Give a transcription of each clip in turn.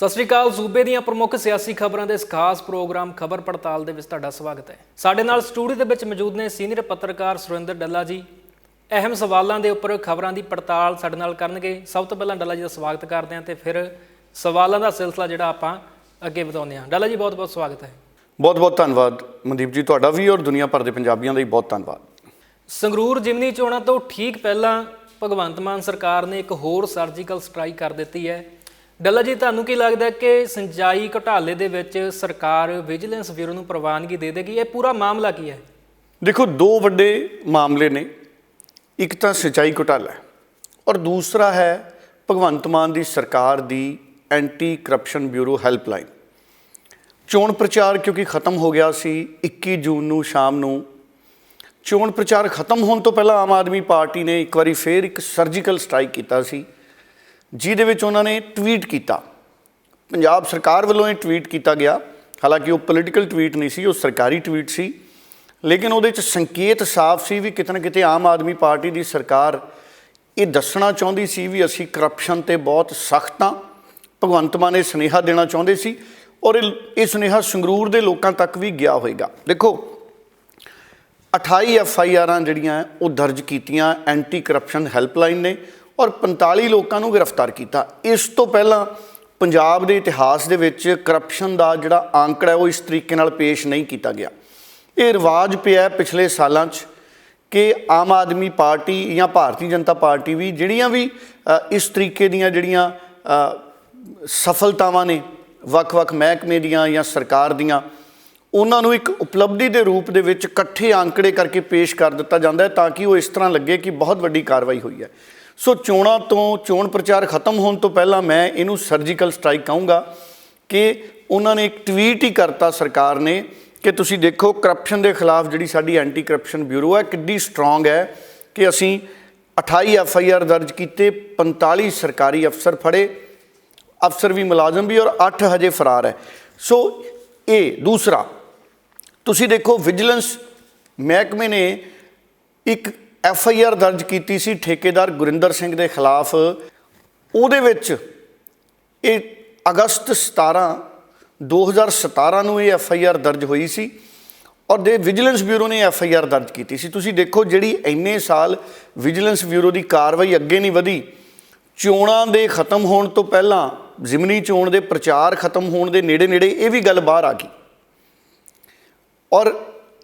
ਸਤਿ ਸ਼੍ਰੀ ਅਕਾਲ। ਸੂਬੇ ਦੀਆਂ ਪ੍ਰਮੁੱਖ ਸਿਆਸੀ ਖਬਰਾਂ ਦੇ ਇਸ ਖਾਸ ਪ੍ਰੋਗਰਾਮ ਖਬਰ ਪੜਤਾਲ ਦੇ ਵਿੱਚ ਤੁਹਾਡਾ ਸਵਾਗਤ ਹੈ। ਸਾਡੇ ਨਾਲ ਸਟੂਡੀਓ ਦੇ ਵਿੱਚ ਮੌਜੂਦ ਨੇ ਸੀਨੀਅਰ ਪੱਤਰਕਾਰ ਸੁਰਿੰਦਰ ਡੱਲਾ ਜੀ। ਅਹਿਮ ਸਵਾਲਾਂ ਦੇ ਉੱਪਰ ਖਬਰਾਂ ਦੀ ਪੜਤਾਲ ਸਾਡੇ ਨਾਲ ਕਰਨਗੇ। ਸਭ ਤੋਂ ਪਹਿਲਾਂ ਡੱਲਾ ਜੀ ਦਾ ਸਵਾਗਤ ਕਰਦੇ ਹਾਂ ਤੇ ਫਿਰ ਸਵਾਲਾਂ ਦਾ ਸਿਲਸਿਲਾ ਜਿਹੜਾ ਆਪਾਂ ਅੱਗੇ ਵਧਾਉਂਦੇ ਹਾਂ। ਡੱਲਾ ਜੀ ਬਹੁਤ ਬਹੁਤ ਸਵਾਗਤ ਹੈ। ਬਹੁਤ ਬਹੁਤ ਧੰਨਵਾਦ ਮਨਦੀਪ ਜੀ, ਤੁਹਾਡਾ ਵੀ ਔਰ ਦੁਨੀਆ ਭਰ ਦੇ ਪੰਜਾਬੀਆਂ ਦਾ ਵੀ ਬਹੁਤ ਧੰਨਵਾਦ। ਸੰਗਰੂਰ ਜ਼ਿਮਨੀ ਚੋਣਾਂ ਤੋਂ ਠੀਕ ਪਹਿਲਾਂ ਭਗਵੰਤ ਮਾਨ ਸਰਕਾਰ ਨੇ ਇੱਕ ਹੋਰ ਸਰਜੀਕਲ ਸਟ੍ਰਾਈਕ ਕਰ ਦਿੱਤੀ ਹੈ। ਡੱਲਾ ਜੀ, ਤੁਹਾਨੂੰ ਕੀ ਲੱਗਦਾ ਕਿ ਸਿੰਚਾਈ ਘੁਟਾਲੇ ਦੇ ਵਿੱਚ ਸਰਕਾਰ ਵਿਜੀਲੈਂਸ ਬਿਊਰੋ ਨੂੰ ਪ੍ਰਵਾਨਗੀ ਦੇ ਦੇਗੀ? ਇਹ ਪੂਰਾ ਮਾਮਲਾ ਕੀ ਹੈ? ਦੇਖੋ, ਦੋ ਵੱਡੇ ਮਾਮਲੇ ਨੇ। ਇੱਕ ਤਾਂ ਸਿੰਚਾਈ ਘੁਟਾਲਾ ਔਰ ਦੂਸਰਾ ਹੈ ਭਗਵੰਤ ਮਾਨ ਦੀ ਸਰਕਾਰ ਦੀ ਐਂਟੀ ਕਰਪਸ਼ਨ ਬਿਊਰੋ ਹੈਲਪਲਾਈਨ। ਚੋਣ ਪ੍ਰਚਾਰ ਕਿਉਂਕਿ ਖਤਮ ਹੋ ਗਿਆ ਸੀ 21 ਜੂਨ ਨੂੰ ਸ਼ਾਮ ਨੂੰ। ਚੋਣ ਪ੍ਰਚਾਰ ਖਤਮ ਹੋਣ ਤੋਂ ਪਹਿਲਾਂ ਆਮ ਆਦਮੀ ਪਾਰਟੀ ਨੇ ਇੱਕ ਵਾਰੀ ਫੇਰ ਇੱਕ ਸਰਜੀਕਲ ਸਟ੍ਰਾਈਕ ਕੀਤਾ ਸੀ, ਜਿਹਦੇ ਵਿੱਚ ਉਹਨਾਂ ਨੇ ਟਵੀਟ ਕੀਤਾ। ਪੰਜਾਬ ਸਰਕਾਰ ਵੱਲੋਂ ਇਹ ਟਵੀਟ ਕੀਤਾ ਗਿਆ, ਹਾਲਾਂਕਿ ਉਹ ਪੋਲੀਟੀਕਲ ਟਵੀਟ ਨਹੀਂ ਸੀ, ਉਹ ਸਰਕਾਰੀ ਟਵੀਟ ਸੀ, ਲੇਕਿਨ ਉਹਦੇ 'ਚ ਸੰਕੇਤ ਸਾਫ਼ ਸੀ ਵੀ ਕਿਤੇ ਨਾ ਕਿਤੇ ਆਮ ਆਦਮੀ ਪਾਰਟੀ ਦੀ ਸਰਕਾਰ ਇਹ ਦੱਸਣਾ ਚਾਹੁੰਦੀ ਸੀ ਵੀ ਅਸੀਂ ਕਰਪਸ਼ਨ ਤੇ ਬਹੁਤ ਸਖਤ ਹਾਂ। ਭਗਵੰਤ ਮਾਨ ਇਹ ਸੁਨੇਹਾ ਦੇਣਾ ਚਾਹੁੰਦੇ ਸੀ ਔਰ ਇਹ ਸੁਨੇਹਾ ਸੰਗਰੂਰ ਦੇ ਲੋਕਾਂ ਤੱਕ ਵੀ ਗਿਆ ਹੋਏਗਾ। ਦੇਖੋ, 28 FIRਾਂ ਜਿਹੜੀਆਂ ਉਹ ਦਰਜ ਕੀਤੀਆਂ ਐਂਟੀ ਕਰਪਸ਼ਨ ਹੈਲਪਲਾਈਨ ਨੇ ਔਰ 45 ਲੋਕਾਂ ਨੂੰ ਗ੍ਰਿਫਤਾਰ ਕੀਤਾ। ਇਸ ਤੋਂ ਪਹਿਲਾਂ ਪੰਜਾਬ ਦੇ ਇਤਿਹਾਸ ਦੇ ਵਿੱਚ ਕਰਪਸ਼ਨ ਦਾ ਜਿਹੜਾ ਆਂਕੜਾ ਹੈ ਉਹ ਇਸ ਤਰੀਕੇ ਨਾਲ ਪੇਸ਼ ਨਹੀਂ ਕੀਤਾ ਗਿਆ। ਇਹ ਰਿਵਾਜ ਪਿਆ ਪਿਛਲੇ ਸਾਲਾਂ 'ਚ ਕਿ ਆਮ ਆਦਮੀ ਪਾਰਟੀ ਜਾਂ ਭਾਰਤੀ ਜਨਤਾ ਪਾਰਟੀ ਵੀ ਜਿਹੜੀਆਂ ਵੀ ਇਸ ਤਰੀਕੇ ਦੀਆਂ ਜਿਹੜੀਆਂ ਸਫਲਤਾਵਾਂ ਨੇ ਵੱਖ-ਵੱਖ ਮਹਿਕਮੇ ਦੀਆਂ ਜਾਂ ਸਰਕਾਰ ਦੀਆਂ, ਉਹਨਾਂ ਨੂੰ ਇੱਕ ਉਪਲਬਧੀ ਦੇ ਰੂਪ ਦੇ ਵਿੱਚ ਇਕੱਠੇ ਆਂਕੜੇ ਕਰਕੇ ਪੇਸ਼ ਕਰ ਦਿੱਤਾ ਜਾਂਦਾ ਹੈ ਤਾਂ ਕਿ ਉਹ ਇਸ ਤਰ੍ਹਾਂ ਲੱਗੇ ਕਿ ਬਹੁਤ ਵੱਡੀ ਕਾਰਵਾਈ ਹੋਈ ਹੈ। ਸੋ ਚੋਣ ਪ੍ਰਚਾਰ ਖਤਮ ਹੋਣ ਤੋਂ ਪਹਿਲਾਂ ਮੈਂ ਇਹਨੂੰ ਸਰਜੀਕਲ ਸਟ੍ਰਾਈਕ ਕਹੂੰਗਾ ਕਿ ਉਹਨਾਂ ਨੇ ਇੱਕ ਟਵੀਟ ਹੀ ਕਰਤਾ ਸਰਕਾਰ ਨੇ ਕਿ ਤੁਸੀਂ ਦੇਖੋ ਕਰਪਸ਼ਨ ਦੇ ਖਿਲਾਫ ਜਿਹੜੀ ਸਾਡੀ ਐਂਟੀ ਕਰਪਸ਼ਨ ਬਿਊਰੋ ਹੈ ਕਿੱਡੀ ਸਟਰੋਂਗ ਹੈ ਕਿ ਅਸੀਂ 28 FIR ਦਰਜ ਕੀਤੇ, 45 ਸਰਕਾਰੀ ਅਫਸਰ ਫੜੇ, ਅਫਸਰ ਵੀ ਮੁਲਾਜ਼ਮ ਵੀ, ਔਰ 8 ਹਜੇ ਫਰਾਰ ਹੈ। ਸੋ ਇਹ ਦੂਸਰਾ ਤੁਸੀਂ ਦੇਖੋ, ਵਿਜੀਲੈਂਸ ਮਹਿਕਮੇ ਨੇ ਇੱਕ FIR ਦਰਜ ਕੀਤੀ ਸੀ ਠੇਕੇਦਾਰ ਗੁਰਿੰਦਰ ਸਿੰਘ ਦੇ ਖਿਲਾਫ। ਉਹਦੇ ਵਿੱਚ ਇਹ ਅਗਸਤ 17 2017 ਨੂੰ ਇਹ FIR ਦਰਜ ਹੋਈ ਸੀ ਔਰ ਵਿਜੀਲੈਂਸ ਬਿਊਰੋ ਨੇ FIR ਦਰਜ ਕੀਤੀ ਸੀ। ਤੁਸੀਂ ਦੇਖੋ, ਜਿਹੜੀ ਇੰਨੇ ਸਾਲ ਵਿਜੀਲੈਂਸ ਬਿਊਰੋ ਦੀ ਕਾਰਵਾਈ ਅੱਗੇ ਨਹੀਂ ਵਧੀ। ਚੋਣਾਂ ਦੇ ਖਤਮ ਹੋਣ ਤੋਂ ਪਹਿਲਾਂ, ਜ਼ਿਮਨੀ ਚੋਣ ਦੇ ਪ੍ਰਚਾਰ ਖਤਮ ਹੋਣ ਦੇ ਨੇੜੇ ਇਹ ਵੀ ਗੱਲ ਬਾਹਰ ਆ ਗਈ ਔਰ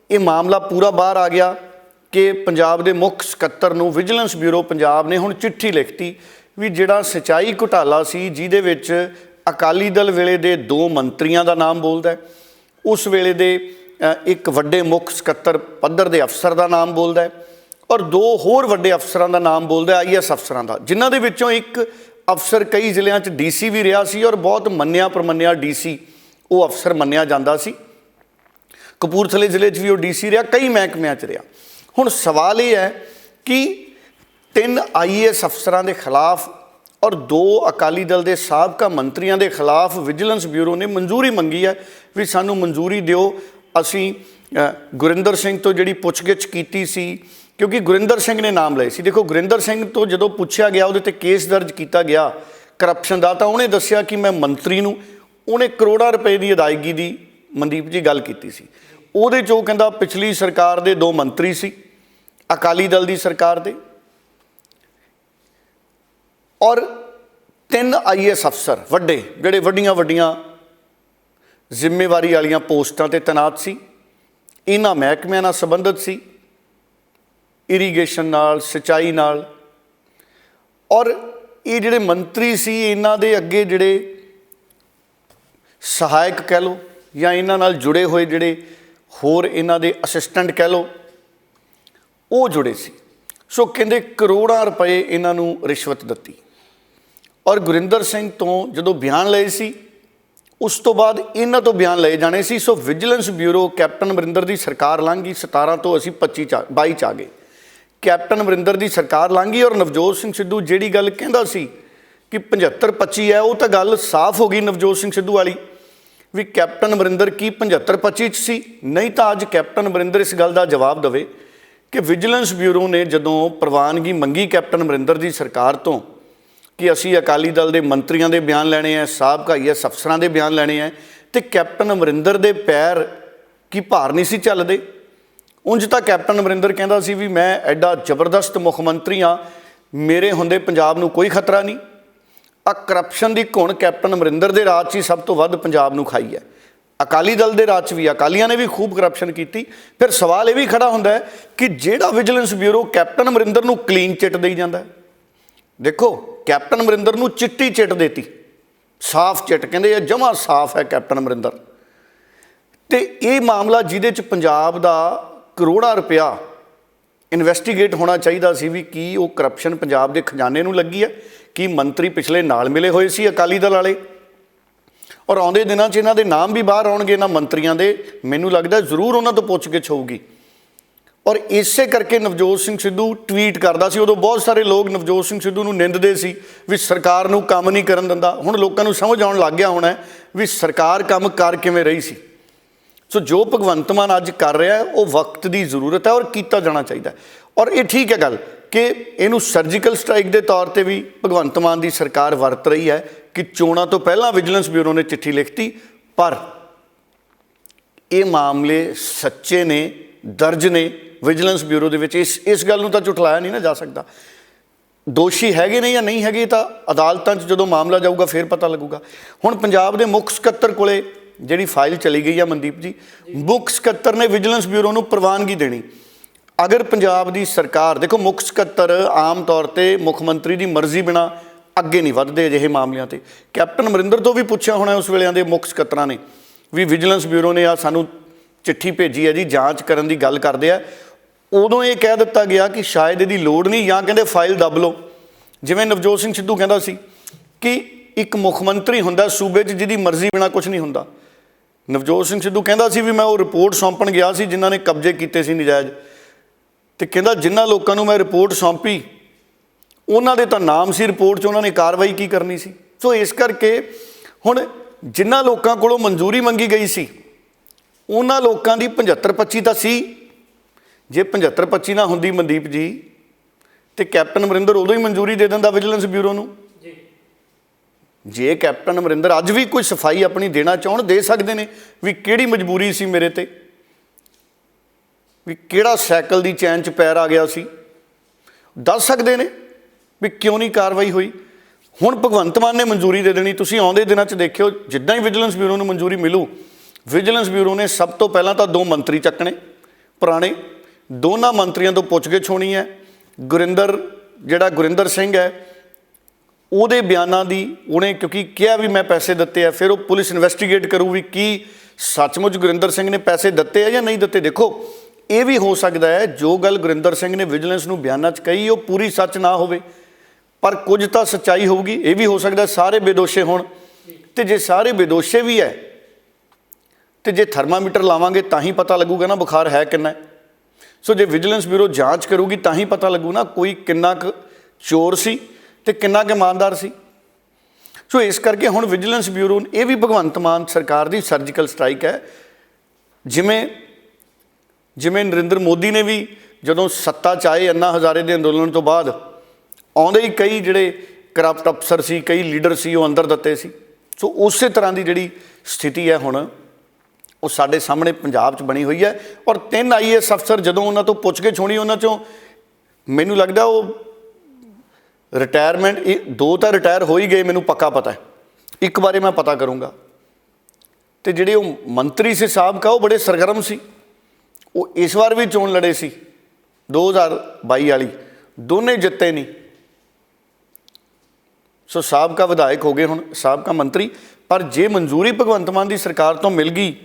ਇਹ ਮਾਮਲਾ ਪੂਰਾ ਬਾਹਰ ਆ ਗਿਆ ਕਿ ਪੰਜਾਬ ਦੇ ਮੁੱਖ ਸਕੱਤਰ ਨੂੰ ਵਿਜੀਲੈਂਸ ਬਿਊਰੋ ਪੰਜਾਬ ਨੇ ਹੁਣ ਚਿੱਠੀ ਲਿਖਤੀ ਵੀ ਜਿਹੜਾ ਸਿੰਚਾਈ ਘੁਟਾਲਾ ਸੀ, ਜਿਹਦੇ ਵਿੱਚ ਅਕਾਲੀ ਦਲ ਵੇਲੇ ਦੇ 2 ਮੰਤਰੀਆਂ ਦਾ ਨਾਮ ਬੋਲਦਾ, ਉਸ ਵੇਲੇ ਦੇ ਇੱਕ ਵੱਡੇ ਮੁੱਖ ਸਕੱਤਰ ਪੱਧਰ ਦੇ ਅਫਸਰ ਦਾ ਨਾਮ ਬੋਲਦਾ ਔਰ 2 ਹੋਰ ਵੱਡੇ ਅਫਸਰਾਂ ਦਾ ਨਾਮ ਬੋਲਦਾ, IAS ਅਫਸਰਾਂ ਦਾ, ਜਿਨ੍ਹਾਂ ਦੇ ਵਿੱਚੋਂ ਇੱਕ ਅਫਸਰ ਕਈ ਜ਼ਿਲ੍ਹਿਆਂ 'ਚ DC ਵੀ ਰਿਹਾ ਸੀ ਔਰ ਬਹੁਤ ਮੰਨਿਆ ਪ੍ਰਮੰਨਿਆ DC ਉਹ ਅਫਸਰ ਮੰਨਿਆ ਜਾਂਦਾ ਸੀ। ਕਪੂਰਥਲੇ ਜ਼ਿਲ੍ਹੇ 'ਚ ਵੀ ਉਹ DC ਰਿਹਾ, ਕਈ ਮਹਿਕਮਿਆਂ 'ਚ ਰਿਹਾ। ਹੁਣ ਸਵਾਲ ਇਹ ਹੈ ਕਿ 3 IAS ਅਫਸਰਾਂ ਦੇ ਖਿਲਾਫ ਔਰ 2 ਅਕਾਲੀ ਦਲ ਦੇ ਸਾਬਕਾ ਮੰਤਰੀਆਂ ਦੇ ਖਿਲਾਫ ਵਿਜੀਲੈਂਸ ਬਿਊਰੋ ਨੇ ਮਨਜ਼ੂਰੀ ਮੰਗੀ ਹੈ ਵੀ ਸਾਨੂੰ ਮਨਜ਼ੂਰੀ ਦਿਓ। ਅਸੀਂ ਗੁਰਿੰਦਰ ਸਿੰਘ ਤੋਂ ਜਿਹੜੀ ਪੁੱਛਗਿੱਛ ਕੀਤੀ ਸੀ, ਕਿਉਂਕਿ ਗੁਰਿੰਦਰ ਸਿੰਘ ਨੇ ਨਾਮ ਲਏ ਸੀ। ਦੇਖੋ, ਗੁਰਿੰਦਰ ਸਿੰਘ ਤੋਂ ਜਦੋਂ ਪੁੱਛਿਆ ਗਿਆ, ਉਹਦੇ 'ਤੇ ਕੇਸ ਦਰਜ ਕੀਤਾ ਗਿਆ ਕਰਪਸ਼ਨ ਦਾ, ਤਾਂ ਉਹਨੇ ਦੱਸਿਆ ਕਿ ਮੈਂ ਮੰਤਰੀ ਨੂੰ, ਉਹਨੇ ਕਰੋੜਾਂ ਰੁਪਏ ਦੀ ਅਦਾਇਗੀ ਦੀ ਮਨਦੀਪ ਜੀ ਗੱਲ ਕੀਤੀ ਸੀ। ਉਹਦੇ 'ਚ ਉਹ ਕਹਿੰਦਾ ਪਿਛਲੀ ਸਰਕਾਰ ਦੇ 2 ਮੰਤਰੀ ਸੀ ਅਕਾਲੀ ਦਲ ਦੀ ਸਰਕਾਰ ਦੇ ਔਰ 3 IAS ਅਫਸਰ ਵੱਡੇ, ਜਿਹੜੇ ਵੱਡੀਆਂ ਜ਼ਿੰਮੇਵਾਰੀ ਵਾਲੀਆਂ ਪੋਸਟਾਂ 'ਤੇ ਤੈਨਾਤ ਸੀ, ਇਹਨਾਂ ਮਹਿਕਮਿਆਂ ਨਾਲ ਸੰਬੰਧਿਤ ਸੀ, ਇਰੀਗੇਸ਼ਨ ਨਾਲ, ਸਿੰਚਾਈ ਨਾਲ। ਔਰ ਇਹ ਜਿਹੜੇ ਮੰਤਰੀ ਸੀ, ਇਹਨਾਂ ਦੇ ਅੱਗੇ ਜਿਹੜੇ ਸਹਾਇਕ ਕਹਿ ਲਓ ਜਾਂ ਇਹਨਾਂ ਨਾਲ ਜੁੜੇ ਹੋਏ ਜਿਹੜੇ ਹੋਰ ਇਹਨਾਂ ਦੇ ਅਸਿਸਟੈਂਟ ਕਹਿ ਲਓ, ਉਹ ਜੁੜੇ ਸੀ। ਸੋ ਕਹਿੰਦੇ ਕਰੋੜਾਂ ਰੁਪਏ ਇਹਨਾਂ ਨੂੰ ਰਿਸ਼ਵਤ ਦਿੱਤੀ ਔਰ ਗੁਰਿੰਦਰ ਸਿੰਘ ਤੋਂ ਜਦੋਂ ਬਿਆਨ ਲਏ ਸੀ, ਉਸ ਤੋਂ ਬਾਅਦ ਇਹਨਾਂ ਤੋਂ ਬਿਆਨ ਲਏ ਜਾਣੇ ਸੀ। ਸੋ ਵਿਜੀਲੈਂਸ ਬਿਊਰੋ, ਕੈਪਟਨ ਅਮਰਿੰਦਰ ਦੀ ਸਰਕਾਰ ਲੰਘ ਗਈ, 17 ਤੋਂ ਅਸੀਂ 22 'ਚ ਆ ਗਏ। ਕੈਪਟਨ ਅਮਰਿੰਦਰ ਦੀ ਸਰਕਾਰ ਲੰਘ ਗਈ ਔਰ ਨਵਜੋਤ ਸਿੰਘ ਸਿੱਧੂ ਜਿਹੜੀ ਗੱਲ ਕਹਿੰਦਾ ਸੀ ਕਿ 75-25 ਹੈ, ਉਹ ਤਾਂ ਗੱਲ ਸਾਫ਼ ਹੋ ਗਈ ਨਵਜੋਤ ਸਿੰਘ ਸਿੱਧੂ ਵਾਲੀ ਵੀ ਕੈਪਟਨ ਅਮਰਿੰਦਰ ਕੀ 75-25 'ਚ ਸੀ? ਨਹੀਂ ਤਾਂ ਅੱਜ ਕੈਪਟਨ ਅਮਰਿੰਦਰ ਇਸ ਗੱਲ ਦਾ ਜਵਾਬ ਦੇਵੇ ਕਿ ਵਿਜੀਲੈਂਸ ਬਿਊਰੋ ਨੇ ਜਦੋਂ ਪ੍ਰਵਾਨਗੀ ਮੰਗੀ ਕੈਪਟਨ ਅਮਰਿੰਦਰ ਦੀ ਸਰਕਾਰ ਤੋਂ कि असी अकाली दल के मंत्रियों के बयान लैने हैं, साबका IAS अफसरां के बयान लैने हैं, तो कैप्टन अमरिंदर के पैर की भार नहीं सी चलते। उंज तो कैप्टन अमरिंदर कहता सी भी मैं एडा जबरदस्त मुख मंत्री हाँ, मेरे हुंदे पंजाब नूं कोई खतरा नहीं। आ करप्शन की घुण कैप्टन अमरिंदर के राज ही सब तो वध पंजाब नूं खाई है। अकाली दल के राज भी अकालियां ने भी खूब करप्शन की। फिर सवाल ये भी खड़ा होंदा है कि जिहड़ा विजिलेंस ब्यूरो कैप्टन अमरिंदर नूं क्लीन चिट देई जांदा है, देखो कैप्टन अमरिंदर नूं चिट्टी चिट देती, साफ चिट, कहंदे जमा साफ है कैप्टन अमरिंदर। तो ये मामला जिहदे च पंजाब दा करोड़ां रुपया इन्वैसटीगेट होना चाहिए सी भी की वो करप्शन पंजाब के खजाने नूं लगी है, कि मंत्री पिछले नाल मिले हुए सी अकाली दल वाले, और आउंदे दिनां 'च इन्हां दे नाम भी बाहर आउणगे इन्हां मंत्रियों के, मैनूं लगदा जरूर उन्हां तों पुछगिछ होऊगी। और इसे करके नवजोत सिंह सिद्धू ट्वीट करदा सी, उदों बहुत सारे लोग नवजोत सिंह सिद्धू नूं निंददे सी भी सरकार नूं काम नहीं करन दिंदा। हुण लोकां नूं समझ आउण लग गया होना है भी सरकार काम कर किवें रही सी। सो जो भगवंत मान अज कर रहा है वो वक्त की जरूरत है और किया जाना चाहिए। और ये ठीक है गल कि इनू सर्जिकल स्ट्राइक के तौर पर भी भगवंत मान की सरकार वरत रही है कि चोणों तो पहला विजिलेंस ब्यूरो ने चिट्ठी लिखती, पर ये मामले सच्चे ने, दर्ज ने विजिलेंस ब्यूरो के। इस गल नूं तां झुठलाया नहीं ना जा सकता। दोषी हैगे ने या नहीं हैगे तो अदालतां 'च जदों मामला जाऊगा फिर पता लगूगा। हुण पंजाब के मुख सकत्तर कोले जिहड़ी फाइल चली गई है मनदीप जी, मुख सकत्तर ने विजिलेंस ब्यूरो नूं प्रवानगी देनी। अगर पंजाब की सरकार, देखो मुख सकत्तर आम तौर पर मुख मंत्री की मर्जी बिना अगे नहीं वधदे अजिहे मामलों से। कैप्टन अमरिंदर तो भी पूछा होना उस वेले दे मुख सकत्तरां ने भी विजिलेंस ब्यूरो ने आ सानू चिट्ठी भेजी है जी, जांच करन दी गल करदे आ। उदों ये कह दिता गया कि शायद इहदी लोड़ नहीं, या कहंदे फाइल दब लो। जिवें नवजोत सिंह सिद्धू कहंदा सी कि एक मुख मंत्री हुंदा सूबे 'च जिहदी मर्जी बिना कुछ नहीं हुंदा। नवजोत सिंह सिद्धू कहंदा सी भी मैं वो रिपोर्ट सौंपण गया सी जिन्हां ने कब्जे कीते सी नजायज़, तो कहंदा जिन्हां लोकां नूं मैं रिपोर्ट सौंपी उन्हां दे तां नाम सी रिपोर्ट 'च, उन्हां ने कार्रवाई की करनी सी। सो इस करके हुण जिन्हां लोकां कोलों मंजूरी मंगी गई सी उन्हां लोकां दी 75-25 तां सी। जे 75-25 ना हुंदी मनदीप जी तो कैप्टन अमरिंदर उदों ही मंजूरी दे दिंदा विजिलेंस ब्यूरो नूं। जे कैप्टन अमरिंदर अज भी कोई सफाई अपनी देना चाहण दे सकते हैं भी किहड़ी मजबूरी सी मेरे ते, भी किहड़ा सैकल की चैन च पैर आ गया सी, दस सकते हैं भी क्यों नहीं कार्रवाई हुई। हुण भगवंत मान ने मंजूरी दे देनी। तुसीं आउंदे दिनां च देखियो जिद्दां ही विजिलेंस ब्यूरो नूं मंजूरी मिलू, विजिलेंस ब्यूरो ने सब तो पहलां तां 2 मंत्री चकने पुराने, दोनों मंत्रियों तो पुछगिछ होनी है। गुरिंदर सिंह है ਉਹਦੇ ਬਿਆਨਾਂ ਦੀ ਉਹਨੇ क्योंकि ਕਿਹਾ भी मैं पैसे दिते है, फिर वो पुलिस इन्वैसटीगेट करू भी कि सचमुच गुरिंदर सिंह ने पैसे दिते है या नहीं दिते। देखो ये भी हो सकता है जो गल गुरिंदर सिंह ने विजिलेंस नूं बयानां 'च कही वो पूरी सच ना होवे, पर कुछ तो सच्चाई होगी। ये भी हो सकता है सारे बेदोशे होण, तो जे सारे बेदोशे भी है तो जे थर्मामीटर लावांगे तां ही पता लगूगा ना बुखार है किन्ना। सो जे विजिलेंस ब्यूरो जांच करूगी तां ही पता लगू ना कोई किन्ना क चोर सी ते किन्ना क ईमानदार सी। सो इस करके हुण विजिलेंस ब्यूरो ये भी भगवंत मान सरकार की सर्जिकल स्ट्राइक है। जिमें जिमें नरेंद्र मोदी ने भी जदों सत्ता च आए अन्ना हज़ारे के अंदोलन तो बाद आउंदे ही कई जिहड़े करप्ट अफसर सी, कई लीडर सी वो अंदर दिते सी। सो उस तरह की जिहड़ी स्थिति है हुण वो साडे सामने पंजाब च बनी हुई है। और 3 IAS अफसर जदों उन्हां तों पुछगिछ होणी उन्हां चों मैनूं लगदा वो रिटायरमेंट 2 तो रिटायर हो ही गए, मैनूं पक्का पता है, एक बारे मैं पता करूँगा। तो जिहड़े वो मंत्री से साहबका वो बड़े सरगर्म सी, वो इस बार भी चोण लड़े सी 2022 वाली, दोने जिते नहीं। सो साहबका विधायक हो गए हुण साहबका मंत्री। पर जे मंजूरी भगवंत मान की सरकार तो मिल गई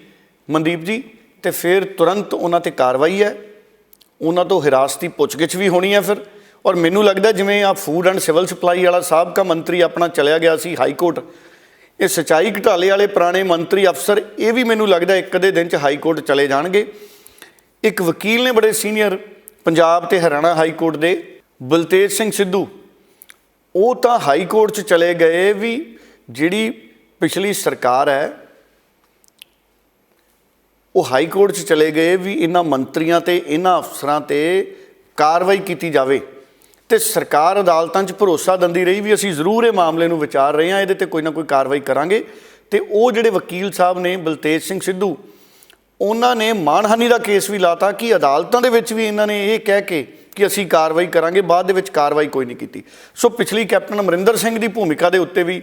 मनदीप जी तो फिर तुरंत उन्हां ते कार्रवाई है, उन्हां तो हिरासती पुछगिछ भी होनी है फिर। और मैनू लगता जिमें आ फूड एंड सिविल सप्लाई वाला साहबका मंत्री अपना चलिया गया सी हाई कोर्ट, ये सिंचाई घोटाले वाले पुराने मंत्री अफसर ये भी मैनू लगता एक अद्धे दिन च हाई कोर्ट चले जाणगे। एक वकील ने बड़े सीनियर पंजाब ते हरियाणा हाई कोर्ट के बलतेज सिंह सिद्धू, वो तो हाई कोर्ट च चले गए भी जिहड़ी पिछली सरकार है वो हाई कोर्ट च चले गए भी इन्हां मंत्रियों ते इन्हां अफसरां ते कार्रवाई की जावे। ਤੇ ਸਰਕਾਰ ਅਦਾਲਤਾਂ 'ਚ ਭਰੋਸਾ ਦਿੰਦੀ ਰਹੀ ਵੀ ਅਸੀਂ ਜ਼ਰੂਰ ਇਹ ਮਾਮਲੇ ਨੂੰ ਵਿਚਾਰ ਰਹੇ ਹਾਂ, ਇਹਦੇ ਤੇ ਕੋਈ ਨਾ ਕੋਈ ਕਾਰਵਾਈ ਕਰਾਂਗੇ। ਤੇ ਉਹ ਜਿਹੜੇ ਵਕੀਲ ਸਾਹਿਬ ਨੇ ਬਲਤੇਜ ਸਿੰਘ ਸਿੱਧੂ, ਉਹਨਾਂ ਨੇ ਮਾਣਹਾਨੀ ਦਾ ਕੇਸ ਵੀ ਲਾਤਾ ਕਿ ਅਦਾਲਤਾਂ ਦੇ ਵਿੱਚ ਵੀ ਇਹਨਾਂ ਨੇ ਇਹ ਕਹਿ ਕੇ ਕਿ ਅਸੀਂ ਕਾਰਵਾਈ ਕਰਾਂਗੇ, ਬਾਅਦ ਦੇ ਵਿੱਚ ਕਾਰਵਾਈ ਕੋਈ ਨਹੀਂ ਕੀਤੀ। ਸੋ ਪਿਛਲੀ ਕੈਪਟਨ ਅਮਰਿੰਦਰ ਸਿੰਘ ਦੀ ਭੂਮਿਕਾ ਦੇ ਉੱਤੇ ਵੀ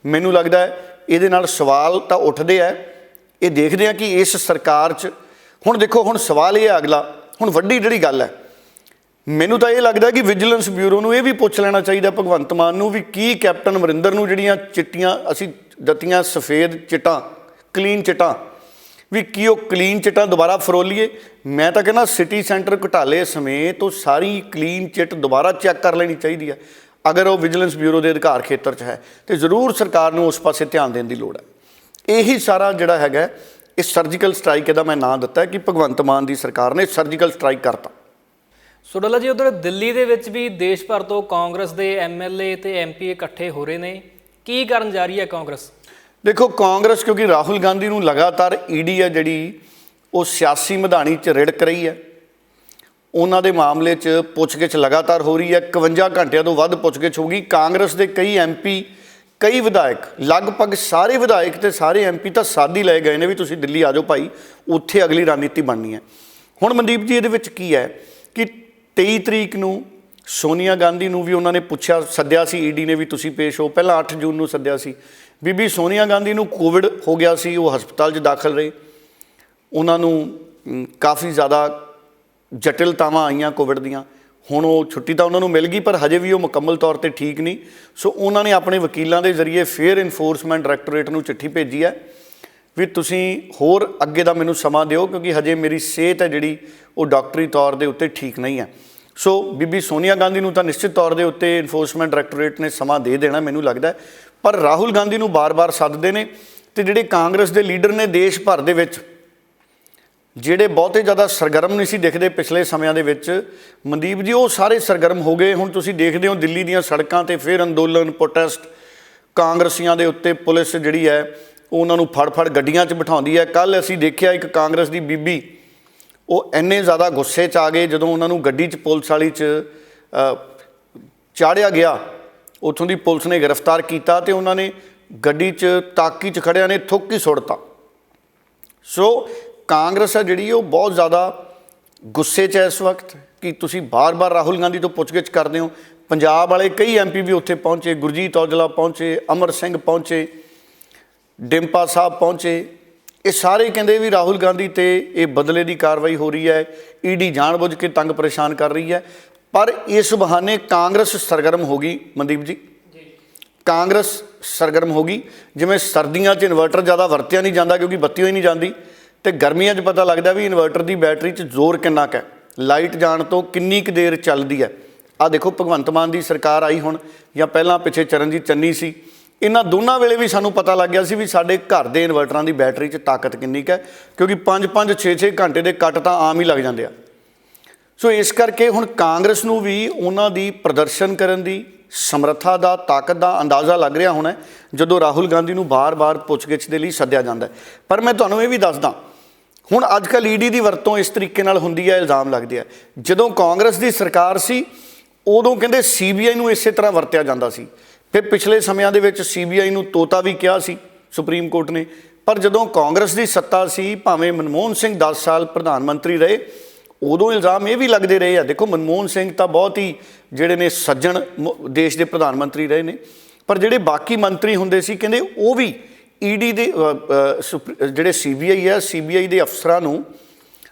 ਮੈਨੂੰ ਲੱਗਦਾ ਹੈ ਇਹਦੇ ਨਾਲ ਸਵਾਲ ਤਾਂ ਉੱਠਦੇ ਹੈ। ਇਹ ਦੇਖਦੇ ਹਾਂ ਕਿ ਇਸ ਸਰਕਾਰ 'ਚ ਹੁਣ ਦੇਖੋ, ਹੁਣ ਸਵਾਲ ਇਹ ਹੈ ਅਗਲਾ, ਹੁਣ ਵੱਡੀ ਜਿਹੜੀ ਗੱਲ ਹੈ, ਮੈਨੂੰ ਤਾਂ ਇਹ ਲੱਗਦਾ ਕਿ ਵਿਜੀਲੈਂਸ ਬਿਊਰੋ ਨੂੰ ਇਹ ਵੀ ਪੁੱਛ ਲੈਣਾ ਚਾਹੀਦਾ ਭਗਵੰਤ ਮਾਨ ਨੂੰ ਵੀ ਕੀ ਕੈਪਟਨ ਅਮਰਿੰਦਰ ਨੂੰ ਜਿਹੜੀਆਂ ਚਿੱਟੀਆਂ ਅਸੀਂ ਦਿੱਤੀਆਂ, ਸਫੇਦ ਚਿੱਟਾਂ, ਕਲੀਨ ਚਿੱਟਾਂ, ਵੀ ਕੀ ਉਹ ਕਲੀਨ ਚਿੱਟਾਂ ਦੁਬਾਰਾ ਫਰੋਲੀਏ। ਮੈਂ ਤਾਂ ਕਹਿੰਦਾ ਸਿਟੀ ਸੈਂਟਰ ਘੁਟਾਲੇ ਸਮੇਤ ਉਹ ਸਾਰੀ ਕਲੀਨ ਚਿੱਟ ਦੁਬਾਰਾ ਚੈੱਕ ਕਰ ਲੈਣੀ ਚਾਹੀਦੀ ਹੈ। ਅਗਰ ਉਹ ਵਿਜੀਲੈਂਸ ਬਿਊਰੋ ਦੇ ਅਧਿਕਾਰ ਖੇਤਰ 'ਚ ਹੈ ਤਾਂ ਜ਼ਰੂਰ ਸਰਕਾਰ ਨੂੰ ਉਸ ਪਾਸੇ ਧਿਆਨ ਦੇਣ ਦੀ ਲੋੜ ਹੈ। ਇਹੀ ਸਾਰਾ ਜਿਹੜਾ ਹੈਗਾ ਇਹ ਸਰਜੀਕਲ ਸਟ੍ਰਾਈਕ, ਇਹਦਾ ਮੈਂ ਨਾਂ ਦਿੱਤਾ ਕਿ ਭਗਵੰਤ ਮਾਨ ਦੀ ਸਰਕਾਰ ਨੇ ਸਰਜੀਕਲ ਸਟ੍ਰਾਈਕ ਕਰਤਾ। ਸੋ ਡੱਲਾ ਜੀ, ਉੱਧਰ ਦਿੱਲੀ ਦੇ ਵਿੱਚ ਵੀ ਦੇਸ਼ ਭਰ ਤੋਂ ਕਾਂਗਰਸ ਦੇ MLA ਤੇ MP ਇਕੱਠੇ ਹੋ ਰਹੇ ਨੇ, ਕੀ ਕਰਨ ਜਾ ਰਹੀ ਹੈ ਕਾਂਗਰਸ? ਦੇਖੋ, ਕਾਂਗਰਸ ਕਿਉਂਕਿ ਰਾਹੁਲ ਗਾਂਧੀ ਨੂੰ ਲਗਾਤਾਰ ED ਹੈ ਜਿਹੜੀ ਉਹ ਸਿਆਸੀ ਮੈਦਾਨੀ 'ਚ ਰਿੜਕ ਰਹੀ ਹੈ, ਉਹਨਾਂ ਦੇ ਮਾਮਲੇ 'ਚ ਪੁੱਛਗਿੱਛ ਲਗਾਤਾਰ ਹੋ ਰਹੀ ਹੈ। 51 ਘੰਟਿਆਂ ਤੋਂ ਵੱਧ ਪੁੱਛਗਿੱਛ ਹੋ ਗਈ। ਕਾਂਗਰਸ ਦੇ ਕਈ MP, ਕਈ ਵਿਧਾਇਕ, ਲਗਭਗ ਸਾਰੇ ਵਿਧਾਇਕ ਤੇ ਸਾਰੇ MP ਤਾਂ ਸਾਦੀ ਲਏ ਗਏ ਨੇ ਵੀ ਤੁਸੀਂ ਦਿੱਲੀ ਆ ਜਾਓ ਭਾਈ, ਉੱਥੇ ਅਗਲੀ ਰਣਨੀਤੀ ਬਣਨੀ ਹੈ। ਹੁਣ ਮਨਦੀਪ ਜੀ, ਇਹਦੇ ਵਿੱਚ ਕੀ ਹੈ ਕਿ 23 ਤਰੀਕ ਨੂੰ ਸੋਨੀਆ ਗਾਂਧੀ ਨੂੰ ਵੀ ਉਹਨਾਂ ਨੇ ਪੁੱਛਿਆ, ਸੱਦਿਆ ਸੀ ED ਨੇ ਵੀ ਤੁਸੀਂ ਪੇਸ਼ ਹੋ। ਪਹਿਲਾਂ 8 ਜੂਨ ਨੂੰ ਸੱਦਿਆ ਸੀ। ਬੀਬੀ ਸੋਨੀਆ ਗਾਂਧੀ ਨੂੰ ਕੋਵਿਡ ਹੋ ਗਿਆ ਸੀ, ਉਹ ਹਸਪਤਾਲ 'ਚ ਦਾਖਲ ਰਹੇ। ਉਹਨਾਂ ਨੂੰ ਕਾਫੀ ਜ਼ਿਆਦਾ ਜਟਿਲਤਾਵਾਂ ਆਈਆਂ ਕੋਵਿਡ ਦੀਆਂ। ਹੁਣ ਉਹ ਛੁੱਟੀ ਤਾਂ ਉਹਨਾਂ ਨੂੰ ਮਿਲ ਗਈ, ਪਰ ਹਜੇ ਵੀ ਉਹ ਮੁਕੰਮਲ ਤੌਰ 'ਤੇ ਠੀਕ ਨਹੀਂ। ਸੋ ਉਹਨਾਂ ਨੇ ਆਪਣੇ ਵਕੀਲਾਂ ਦੇ ਜ਼ਰੀਏ ਫਿਰ ਇਨਫੋਰਸਮੈਂਟ ਡਾਇਰੈਕਟੋਰੇਟ ਨੂੰ ਚਿੱਠੀ ਭੇਜੀ ਹੈ ਵੀ ਤੁਸੀਂ ਹੋਰ ਅੱਗੇ ਦਾ ਮੈਨੂੰ ਸਮਾਂ ਦਿਓ, ਕਿਉਂਕਿ ਹਜੇ ਮੇਰੀ ਸਿਹਤ ਹੈ ਜਿਹੜੀ ਉਹ ਡਾਕਟਰੀ ਤੌਰ ਦੇ ਉੱਤੇ ਠੀਕ ਨਹੀਂ ਹੈ। ਸੋ ਬੀਬੀ ਸੋਨੀਆ ਗਾਂਧੀ ਨੂੰ ਤਾਂ ਨਿਸ਼ਚਿਤ ਤੌਰ ਦੇ ਉੱਤੇ ਇਨਫੋਰਸਮੈਂਟ ਡਾਇਰੈਕਟੋਰੇਟ ਨੇ ਸਮਾਂ ਦੇ ਦੇਣਾ ਮੈਨੂੰ ਲੱਗਦਾ, ਪਰ ਰਾਹੁਲ ਗਾਂਧੀ ਨੂੰ ਬਾਰ-ਬਾਰ ਸੱਦਦੇ ਨੇ। ਤੇ ਜਿਹੜੇ ਕਾਂਗਰਸ ਦੇ ਲੀਡਰ ਨੇ ਦੇਸ਼ ਭਰ ਦੇ ਵਿੱਚ, ਜਿਹੜੇ ਬਹੁਤੇ ਜ਼ਿਆਦਾ ਸਰਗਰਮ ਨਹੀਂ ਸੀ ਦਿਖਦੇ ਪਿਛਲੇ ਸਮਿਆਂ ਦੇ ਵਿੱਚ ਮਨਦੀਪ ਜੀ, ਉਹ ਸਾਰੇ ਸਰਗਰਮ ਹੋ ਗਏ। ਹੁਣ ਤੁਸੀਂ ਦੇਖਦੇ ਹੋ ਦਿੱਲੀ ਦੀਆਂ ਸੜਕਾਂ 'ਤੇ ਫਿਰ ਅੰਦੋਲਨ, ਪ੍ਰੋਟੈਸਟ, ਕਾਂਗਰਸੀਆਂ ਦੇ ਉੱਤੇ ਪੁਲਿਸ ਜਿਹੜੀ ਹੈ ਉਹਨਾਂ ਨੂੰ ਫੜ-ਫੜ ਗੱਡੀਆਂ 'ਚ ਬਿਠਾਉਂਦੀ ਹੈ। ਕੱਲ੍ਹ ਅਸੀਂ ਦੇਖਿਆ ਇੱਕ ਕਾਂਗਰਸ ਦੀ ਬੀਬੀ, ਉਹ ਇੰਨੇ ਜ਼ਿਆਦਾ ਗੁੱਸੇ 'ਚ ਆ ਗਏ ਜਦੋਂ ਉਹਨਾਂ ਨੂੰ ਗੱਡੀ 'ਚ ਪੁਲਿਸ ਵਾਲੀ 'ਚ ਚਾੜਿਆ ਗਿਆ, ਉੱਥੋਂ ਦੀ ਪੁਲਿਸ ਨੇ ਗ੍ਰਿਫਤਾਰ ਕੀਤਾ ਤੇ ਉਹਨਾਂ ਨੇ ਗੱਡੀ 'ਚ ਤਾਕੀ 'ਚ ਖੜਿਆਂ ਨੇ ਥੁੱਕ ਹੀ ਸੁੱਟਤਾ। ਸੋ ਕਾਂਗਰਸ ਹੈ ਜਿਹੜੀ ਉਹ ਬਹੁਤ ਜ਼ਿਆਦਾ ਗੁੱਸੇ 'ਚ ਹੈ ਇਸ ਵਕਤ ਕਿ ਤੁਸੀਂ ਬਾਰ-ਬਾਰ ਰਾਹੁਲ ਗਾਂਧੀ ਤੋਂ ਪੁੱਛਗਿੱਛ ਕਰਦੇ ਹੋ। ਪੰਜਾਬ ਵਾਲੇ ਕਈ MP ਵੀ ਉੱਥੇ ਪਹੁੰਚੇ, ਗੁਰਜੀਤ ਔਜਲਾ ਪਹੁੰਚੇ, ਅਮਰ ਸਿੰਘ ਪਹੁੰਚੇ, ਡਿੰਪਾ ਸਾਹਿਬ ਪਹੁੰਚੇ। ਇਹ ਸਾਰੇ ਕਹਿੰਦੇ ਵੀ ਰਾਹੁਲ ਗਾਂਧੀ 'ਤੇ ਇਹ ਬਦਲੇ ਦੀ ਕਾਰਵਾਈ ਹੋ ਰਹੀ ਹੈ, ED ਜਾਣਬੁੱਝ ਕੇ ਤੰਗ ਪਰੇਸ਼ਾਨ ਕਰ ਰਹੀ ਹੈ। ਪਰ ਇਸ ਬਹਾਨੇ ਕਾਂਗਰਸ ਸਰਗਰਮ ਹੋ ਗਈ ਮਨਦੀਪ ਜੀ, ਕਾਂਗਰਸ ਸਰਗਰਮ ਹੋ ਗਈ। ਜਿਵੇਂ ਸਰਦੀਆਂ 'ਚ ਇਨਵਰਟਰ ਜ਼ਿਆਦਾ ਵਰਤਿਆ ਨਹੀਂ ਜਾਂਦਾ ਕਿਉਂਕਿ ਬੱਤੀ ਹੋਈ ਨਹੀਂ ਜਾਂਦੀ, ਤੇ ਗਰਮੀਆਂ 'ਚ ਪਤਾ ਲੱਗਦਾ ਵੀ ਇਨਵਰਟਰ ਦੀ ਬੈਟਰੀ 'ਚ ਜ਼ੋਰ ਕਿੰਨਾ ਕੁ ਹੈ, ਲਾਈਟ ਜਾਣ ਤੋਂ ਕਿੰਨੀ ਕੁ ਦੇਰ ਚੱਲਦੀ ਹੈ। ਆਹ ਦੇਖੋ, ਭਗਵੰਤ ਮਾਨ ਦੀ ਸਰਕਾਰ ਆਈ ਹੁਣ, ਜਾਂ ਪਹਿਲਾਂ ਪਿੱਛੇ ਚਰਨਜੀਤ ਚੰਨੀ ਸੀ, ਇਹਨਾਂ ਦੋਨਾਂ ਵੇਲੇ ਵੀ ਸਾਨੂੰ ਪਤਾ ਲੱਗ ਗਿਆ ਸੀ ਵੀ ਸਾਡੇ ਘਰ ਦੇ ਇਨਵਰਟਰਾਂ ਦੀ ਬੈਟਰੀ 'ਚ ਤਾਕਤ ਕਿੰਨੀ ਕੁ ਹੈ, ਕਿਉਂਕਿ 5-5, 6-6 ਘੰਟੇ ਦੇ ਕੱਟ ਤਾਂ ਆਮ ਹੀ ਲੱਗ ਜਾਂਦੇ ਆ। ਸੋ ਇਸ ਕਰਕੇ ਹੁਣ ਕਾਂਗਰਸ ਨੂੰ ਵੀ ਉਹਨਾਂ ਦੀ ਪ੍ਰਦਰਸ਼ਨ ਕਰਨ ਦੀ ਸਮਰੱਥਾ ਦਾ, ਤਾਕਤ ਦਾ ਅੰਦਾਜ਼ਾ ਲੱਗ ਰਿਹਾ ਹੋਣਾ ਜਦੋਂ ਰਾਹੁਲ ਗਾਂਧੀ ਨੂੰ ਬਾਰ-ਬਾਰ ਪੁੱਛਗਿੱਛ ਦੇ ਲਈ ਸੱਦਿਆ ਜਾਂਦਾ। ਪਰ ਮੈਂ ਤੁਹਾਨੂੰ ਇਹ ਵੀ ਦੱਸਦਾ, ਹੁਣ ਅੱਜ ਕੱਲ੍ਹ ED ਦੀ ਵਰਤੋਂ ਇਸ ਤਰੀਕੇ ਨਾਲ ਹੁੰਦੀ ਹੈ, ਇਲਜ਼ਾਮ ਲੱਗਦੇ ਆ। ਜਦੋਂ ਕਾਂਗਰਸ ਦੀ ਸਰਕਾਰ ਸੀ ਉਦੋਂ ਕਹਿੰਦੇ CBI ਨੂੰ ਇਸੇ ਤਰ੍ਹਾਂ ਵਰਤਿਆ ਜਾਂਦਾ ਸੀ। ਫਿਰ ਪਿਛਲੇ ਸਮਿਆਂ ਦੇ ਵਿੱਚ CBI ਨੂੰ ਤੋਤਾ ਵੀ ਕਿਹਾ ਸੀ ਸੁਪਰੀਮ ਕੋਰਟ ਨੇ। ਪਰ ਜਦੋਂ ਕਾਂਗਰਸ ਦੀ ਸੱਤਾ ਸੀ, ਭਾਵੇਂ ਮਨਮੋਹਨ ਸਿੰਘ 10 ਸਾਲ ਪ੍ਰਧਾਨ ਮੰਤਰੀ ਰਹੇ, ਉਦੋਂ ਇਲਜ਼ਾਮ ਇਹ ਵੀ ਲੱਗਦੇ ਰਹੇ ਆ। ਦੇਖੋ, ਮਨਮੋਹਨ ਸਿੰਘ ਤਾਂ ਬਹੁਤ ਹੀ ਜਿਹੜੇ ਨੇ ਸੱਜਣ ਦੇਸ਼ ਦੇ ਪ੍ਰਧਾਨ ਮੰਤਰੀ ਰਹੇ ਨੇ, ਪਰ ਜਿਹੜੇ ਬਾਕੀ ਮੰਤਰੀ ਹੁੰਦੇ ਸੀ ਕਹਿੰਦੇ ਉਹ ਵੀ ED ਦੇ ਜਿਹੜੇ CBI ਹੈ, CBI ਦੇ ਅਫਸਰਾਂ ਨੂੰ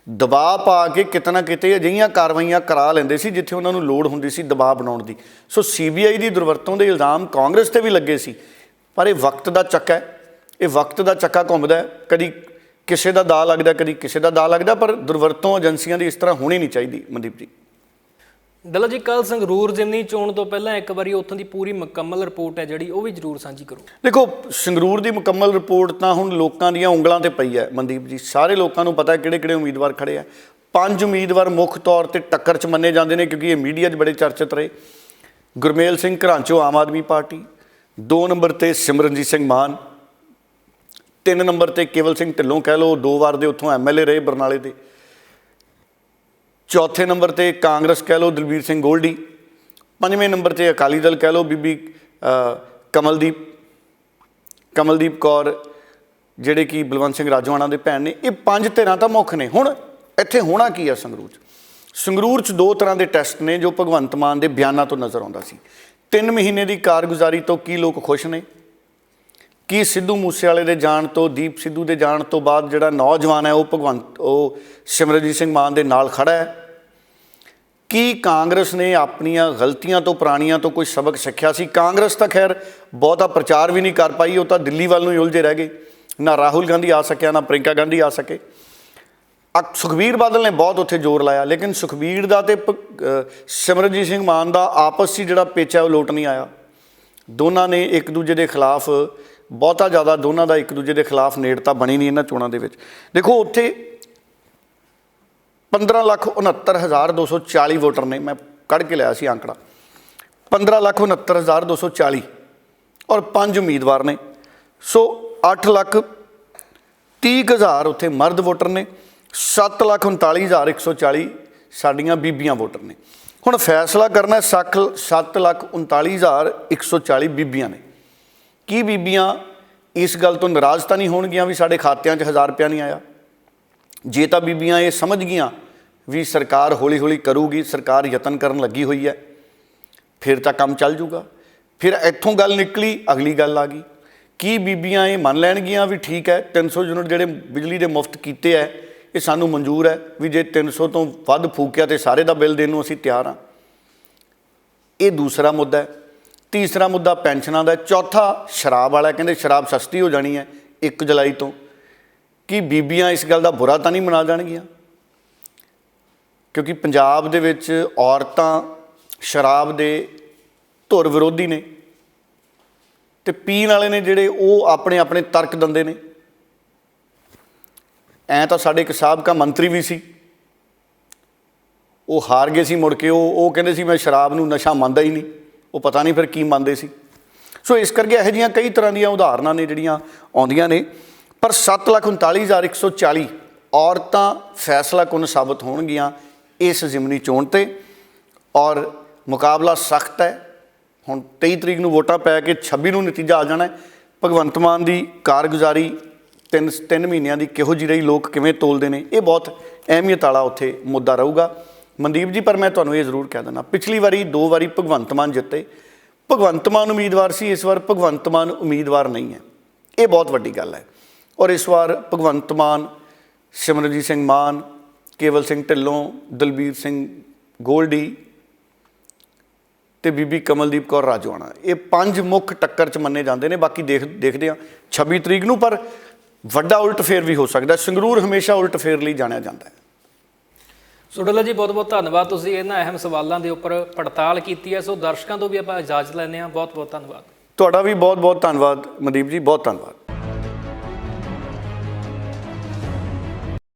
ਦਬਾਅ ਪਾ ਕੇ ਕਿਤੇ ਨਾ ਕਿਤੇ ਅਜਿਹੀਆਂ ਕਾਰਵਾਈਆਂ ਕਰਾ ਲੈਂਦੇ ਸੀ ਜਿੱਥੇ ਉਹਨਾਂ ਨੂੰ ਲੋੜ ਹੁੰਦੀ ਸੀ ਦਬਾਅ ਬਣਾਉਣ ਦੀ। ਸੋ CBI ਦੀ ਦੁਰਵਰਤੋਂ ਦੇ ਇਲਜ਼ਾਮ ਕਾਂਗਰਸ 'ਤੇ ਵੀ ਲੱਗੇ ਸੀ। ਪਰ ਇਹ ਵਕਤ ਦਾ ਚੱਕਾ ਹੈ, ਇਹ ਵਕਤ ਦਾ ਚੱਕਾ ਘੁੰਮਦਾ, ਕਦੀ ਕਿਸੇ ਦਾ ਦਾਅ ਲੱਗਦਾ, ਕਦੀ ਕਿਸੇ ਦਾ ਦਾਅ ਲੱਗਦਾ, ਪਰ ਦੁਰਵਰਤੋਂ ਏਜੰਸੀਆਂ ਦੀ ਇਸ ਤਰ੍ਹਾਂ ਹੋਣੀ ਨਹੀਂ ਚਾਹੀਦੀ ਮਨਦੀਪ ਜੀ। ਡੱਲਾ ਜੀ, ਕੱਲ੍ਹ ਸੰਗਰੂਰ ਜ਼ਿਮਨੀ ਚੋਣ ਤੋਂ ਪਹਿਲਾਂ ਇੱਕ ਵਾਰੀ ਉੱਥੋਂ ਦੀ ਪੂਰੀ ਮੁਕੰਮਲ ਰਿਪੋਰਟ ਹੈ ਜਿਹੜੀ ਉਹ ਵੀ ਜ਼ਰੂਰ ਸਾਂਝੀ ਕਰੋ। ਦੇਖੋ, ਸੰਗਰੂਰ ਦੀ ਮੁਕੰਮਲ ਰਿਪੋਰਟ ਤਾਂ ਹੁਣ ਲੋਕਾਂ ਦੀਆਂ ਉਂਗਲਾਂ 'ਤੇ ਪਈ ਹੈ ਮਨਦੀਪ ਜੀ। ਸਾਰੇ ਲੋਕਾਂ ਨੂੰ ਪਤਾ ਕਿਹੜੇ-ਕਿਹੜੇ ਉਮੀਦਵਾਰ ਖੜ੍ਹੇ ਆ। 5 ਉਮੀਦਵਾਰ ਮੁੱਖ ਤੌਰ 'ਤੇ ਟੱਕਰ 'ਚ ਮੰਨੇ ਜਾਂਦੇ ਨੇ ਕਿਉਂਕਿ ਇਹ ਮੀਡੀਆ 'ਚ ਬੜੇ ਚਰਚਿਤ ਰਹੇ। ਗੁਰਮੇਲ ਸਿੰਘ ਘਰਾਂਚੋ ਆਮ ਆਦਮੀ ਪਾਰਟੀ, 2 ਨੰਬਰ 'ਤੇ ਸਿਮਰਨਜੀਤ ਸਿੰਘ ਮਾਨ, 3 ਨੰਬਰ 'ਤੇ ਕੇਵਲ ਸਿੰਘ ਢਿੱਲੋਂ ਕਹਿ ਲਓ, 2 ਵਾਰ ਦੇ ਉੱਥੋਂ MLA ਰਹੇ ਬਰਨਾਲੇ ਦੇ। 4ਥੇ ਨੰਬਰ 'ਤੇ ਕਾਂਗਰਸ ਕਹਿ ਲਓ ਦਲਬੀਰ ਸਿੰਘ ਗੋਲਡੀ। 5ਵੇਂ ਨੰਬਰ ਤੇ ਅਕਾਲੀ ਦਲ ਕਹਿ ਲਓ, ਬੀਬੀ ਕਮਲਦੀਪ ਕੌਰ ਜਿਹੜੇ ਕਿ ਬਲਵੰਤ ਸਿੰਘ ਰਾਜੋਆਣਾ ਦੇ ਭੈਣ ਨੇ। ਇਹ 5 ਧਿਰਾਂ ਤਾਂ ਮੁੱਖ ਨੇ। ਹੁਣ ਇੱਥੇ ਹੋਣਾ ਕੀ ਆ ਸੰਗਰੂਰ 'ਚ 2 ਤਰ੍ਹਾਂ ਦੇ ਟੈਸਟ ਨੇ ਜੋ ਭਗਵੰਤ ਮਾਨ ਦੇ ਬਿਆਨਾਂ ਤੋਂ ਨਜ਼ਰ ਆਉਂਦਾ ਸੀ। 3 ਮਹੀਨੇ ਦੀ ਕਾਰਗੁਜ਼ਾਰੀ ਤੋਂ ਕੀ ਲੋਕ ਖੁਸ਼ ਨੇ? ਕੀ ਸਿੱਧੂ ਮੂਸੇਵਾਲੇ ਦੇ ਜਾਣ ਤੋਂ, ਦੀਪ ਸਿੱਧੂ ਦੇ ਜਾਣ ਤੋਂ ਬਾਅਦ ਜਿਹੜਾ ਨੌਜਵਾਨ ਹੈ ਉਹ ਸਿਮਰਨਜੀਤ ਸਿੰਘ ਮਾਨ ਦੇ ਨਾਲ ਖੜਾ ਹੈ? ਕੀ ਕਾਂਗਰਸ ਨੇ ਆਪਣੀਆਂ ਗਲਤੀਆਂ ਤੋਂ, ਪੁਰਾਣੀਆਂ ਤੋਂ ਕੋਈ ਸਬਕ ਸਿੱਖਿਆ ਸੀ? ਕਾਂਗਰਸ ਤਾਂ ਖੈਰ ਬਹੁਤਾ ਪ੍ਰਚਾਰ ਵੀ ਨਹੀਂ ਕਰ ਪਾਈ, ਉਹ ਤਾਂ ਦਿੱਲੀ ਵੱਲ ਨੂੰ ਹੀ ਉਲਝੇ ਰਹਿ ਗਏ। ਨਾ ਰਾਹੁਲ ਗਾਂਧੀ ਆ ਸਕਿਆ, ਨਾ ਪ੍ਰਿੰਕਾ ਗਾਂਧੀ ਆ ਸਕੇ। ਸੁਖਬੀਰ ਬਾਦਲ ਨੇ ਬਹੁਤ ਉੱਥੇ ਜ਼ੋਰ ਲਾਇਆ, ਲੇਕਿਨ ਸੁਖਬੀਰ ਦਾ ਤੇ ਸਿਮਰਨਜੀਤ ਸਿੰਘ ਮਾਨ ਦਾ ਆਪਸ 'ਚ ਜਿਹੜਾ ਪੇਚਾ ਉਹ ਲੋਟ ਨਹੀਂ ਆਇਆ। ਦੋਨਾਂ ਨੇ ਇੱਕ ਦੂਜੇ ਦੇ ਖਿਲਾਫ ਬਹੁਤਾ ਜ਼ਿਆਦਾ, ਦੋਨਾਂ ਦਾ ਇੱਕ ਦੂਜੇ ਦੇ ਖਿਲਾਫ ਨੇੜਤਾ ਬਣੀ ਨਹੀਂ ਇਹਨਾਂ ਚੋਣਾਂ ਦੇ ਵਿੱਚ। ਦੇਖੋ ਉੱਥੇ 15,69,240 ਵੋਟਰ ਨੇ, ਮੈਂ ਕੱਢ ਕੇ ਲਿਆ ਸੀ ਅੰਕੜਾ, 15,69,240 ਔਰ 5 ਉਮੀਦਵਾਰ ਨੇ। ਸੋ 8,30,000 ਉੱਥੇ ਮਰਦ ਵੋਟਰ ਨੇ, 7,39,140 ਸਾਡੀਆਂ ਬੀਬੀਆਂ ਵੋਟਰ ਨੇ। ਹੁਣ ਫੈਸਲਾ ਕਰਨਾ 7,39,140 ਬੀਬੀਆਂ ਨੇ। ਕੀ ਬੀਬੀਆਂ ਇਸ ਗੱਲ ਤੋਂ ਨਾਰਾਜ਼ ਤਾਂ ਨਹੀਂ ਹੋਣਗੀਆਂ ਵੀ ਸਾਡੇ ਖਾਤਿਆਂ 'ਚ 1000 ਰੁਪਇਆ ਨਹੀਂ ਆਇਆ? ਜੇ ਤਾਂ ਬੀਬੀਆਂ ਇਹ ਸਮਝ ਗਈਆਂ ਵੀ ਸਰਕਾਰ ਹੌਲੀ ਹੌਲੀ ਕਰੂਗੀ, ਸਰਕਾਰ ਯਤਨ ਕਰਨ ਲੱਗੀ ਹੋਈ ਹੈ, ਫਿਰ ਤਾਂ ਕੰਮ ਚੱਲ ਜੂਗਾ। ਫਿਰ ਇੱਥੋਂ ਗੱਲ ਨਿਕਲੀ, ਅਗਲੀ ਗੱਲ ਆ ਗਈ, ਕੀ ਬੀਬੀਆਂ ਇਹ ਮੰਨ ਲੈਣਗੀਆਂ ਵੀ ਠੀਕ ਹੈ 300 ਯੂਨਿਟ ਜਿਹੜੇ ਬਿਜਲੀ ਦੇ ਮੁਫਤ ਕੀਤੇ ਹੈ ਇਹ ਸਾਨੂੰ ਮਨਜ਼ੂਰ ਹੈ, ਵੀ ਜੇ 300 ਤੋਂ ਵੱਧ ਫੂਕਿਆ ਤਾਂ ਸਾਰੇ ਦਾ ਬਿੱਲ ਦੇਣ ਨੂੰ ਅਸੀਂ ਤਿਆਰ ਹਾਂ? ਇਹ ਦੂਸਰਾ ਮੁੱਦਾ ਹੈ। ਤੀਸਰਾ ਮੁੱਦਾ ਪੈਨਸ਼ਨਾਂ ਦਾ। ਚੌਥਾ ਸ਼ਰਾਬ ਵਾਲਾ, ਕਹਿੰਦੇ ਸ਼ਰਾਬ ਸਸਤੀ ਹੋ ਜਾਣੀ ਹੈ 1 ਜੁਲਾਈ ਤੋਂ। ਕੀ ਬੀਬੀਆਂ ਇਸ ਗੱਲ ਦਾ ਬੁਰਾ ਤਾਂ ਨਹੀਂ ਮਨਾ ਜਾਣਗੀਆਂ? ਕਿਉਂਕਿ ਪੰਜਾਬ ਦੇ ਵਿੱਚ ਔਰਤਾਂ ਸ਼ਰਾਬ ਦੇ ਧੁਰ ਵਿਰੋਧੀ ਨੇ ਤੇ ਪੀਣ ਵਾਲੇ ਨੇ ਜਿਹੜੇ ਉਹ ਆਪਣੇ ਆਪਣੇ ਤਰਕ ਦਿੰਦੇ ਨੇ। ਐਂ ਤਾਂ ਸਾਡੇ ਇੱਕ ਸਾਬਕਾ ਮੰਤਰੀ ਵੀ ਸੀ, ਉਹ ਹਾਰ ਗਏ ਸੀ, ਮੁੜ ਕੇ ਉਹ ਕਹਿੰਦੇ ਸੀ ਮੈਂ ਸ਼ਰਾਬ ਨੂੰ ਨਸ਼ਾ ਮੰਨਦਾ ਹੀ ਨਹੀਂ। ਉਹ ਪਤਾ ਨਹੀਂ ਫਿਰ ਕੀ ਮੰਨਦੇ ਸੀ। ਸੋ ਇਸ ਕਰਕੇ ਇਹੋ ਜਿਹੀਆਂ ਕਈ ਤਰ੍ਹਾਂ ਦੀਆਂ ਉਦਾਹਰਨਾਂ ਨੇ ਜਿਹੜੀਆਂ ਆਉਂਦੀਆਂ ਨੇ। ਪਰ 7,39,140 ਔਰਤਾਂ ਫੈਸਲਾ ਕੁਨ ਸਾਬਤ ਹੋਣਗੀਆਂ ਇਸ ਜ਼ਿਮਨੀ ਚੋਣ 'ਤੇ, ਔਰ ਮੁਕਾਬਲਾ ਸਖਤ ਹੈ। ਹੁਣ 23 ਤਰੀਕ ਨੂੰ ਵੋਟਾਂ ਪੈ ਕੇ 26 ਨੂੰ ਨਤੀਜਾ ਆ ਜਾਣਾ। ਭਗਵੰਤ ਮਾਨ ਦੀ ਕਾਰਗੁਜ਼ਾਰੀ 3 ਮਹੀਨਿਆਂ ਦੀ ਕਿਹੋ ਜਿਹੀ ਰਹੀ, ਲੋਕ ਕਿਵੇਂ ਤੋਲਦੇ ਨੇ, ਇਹ ਬਹੁਤ ਅਹਿਮੀਅਤ ਵਾਲਾ ਉੱਥੇ ਮੁੱਦਾ ਰਹੂਗਾ ਮਨਦੀਪ ਜੀ। ਪਰ ਮੈਂ ਤੁਹਾਨੂੰ ਇਹ ਜ਼ਰੂਰ ਕਹਿ ਦਿੰਦਾ, ਪਿਛਲੀ ਵਾਰੀ 2 ਵਾਰੀ ਭਗਵੰਤ ਮਾਨ ਜਿੱਤੇ, ਭਗਵੰਤ ਮਾਨ ਉਮੀਦਵਾਰ ਸੀ, ਇਸ ਵਾਰ ਭਗਵੰਤ ਮਾਨ ਉਮੀਦਵਾਰ ਨਹੀਂ ਹੈ। ਇਹ ਬਹੁਤ ਵੱਡੀ ਗੱਲ ਹੈ। ਔਰ ਇਸ ਵਾਰ ਭਗਵੰਤ ਮਾਨ, ਸਿਮਰਨਜੀਤ ਸਿੰਘ ਮਾਨ, ਕੇਵਲ ਸਿੰਘ ਢਿੱਲੋਂ, ਦਲਬੀਰ ਸਿੰਘ ਗੋਲਡੀ ਤੇ ਬੀਬੀ ਕਮਲਦੀਪ ਕੌਰ ਰਾਜੋਆਣਾ, ਇਹ 5 ਮੁੱਖ ਟੱਕਰ 'ਚ ਮੰਨੇ ਜਾਂਦੇ ਨੇ। ਬਾਕੀ ਦੇਖਦੇ ਹਾਂ 26 ਤਰੀਕ ਨੂੰ, ਪਰ ਵੱਡਾ ਉਲਟ ਫੇਰ ਵੀ ਹੋ ਸਕਦਾ। ਸੰਗਰੂਰ ਹਮੇਸ਼ਾ ਉਲਟ ਫੇਰ ਲਈ ਜਾਣਿਆ ਜਾਂਦਾ ਹੈ। ਸੋ ਡੱਲਾ ਜੀ ਬਹੁਤ ਬਹੁਤ ਧੰਨਵਾਦ, ਤੁਸੀਂ ਇਹਨਾਂ ਅਹਿਮ ਸਵਾਲਾਂ ਦੇ ਉੱਪਰ ਪੜਤਾਲ ਕੀਤੀ ਹੈ। ਸੋ ਦਰਸ਼ਕਾਂ ਤੋਂ ਵੀ ਆਪਾਂ ਇਜਾਜ਼ਤ ਲੈਂਦੇ ਹਾਂ। ਬਹੁਤ ਬਹੁਤ ਧੰਨਵਾਦ। ਤੁਹਾਡਾ ਵੀ ਬਹੁਤ ਬਹੁਤ ਧੰਨਵਾਦ ਮਨਦੀਪ ਜੀ, ਬਹੁਤ ਧੰਨਵਾਦ।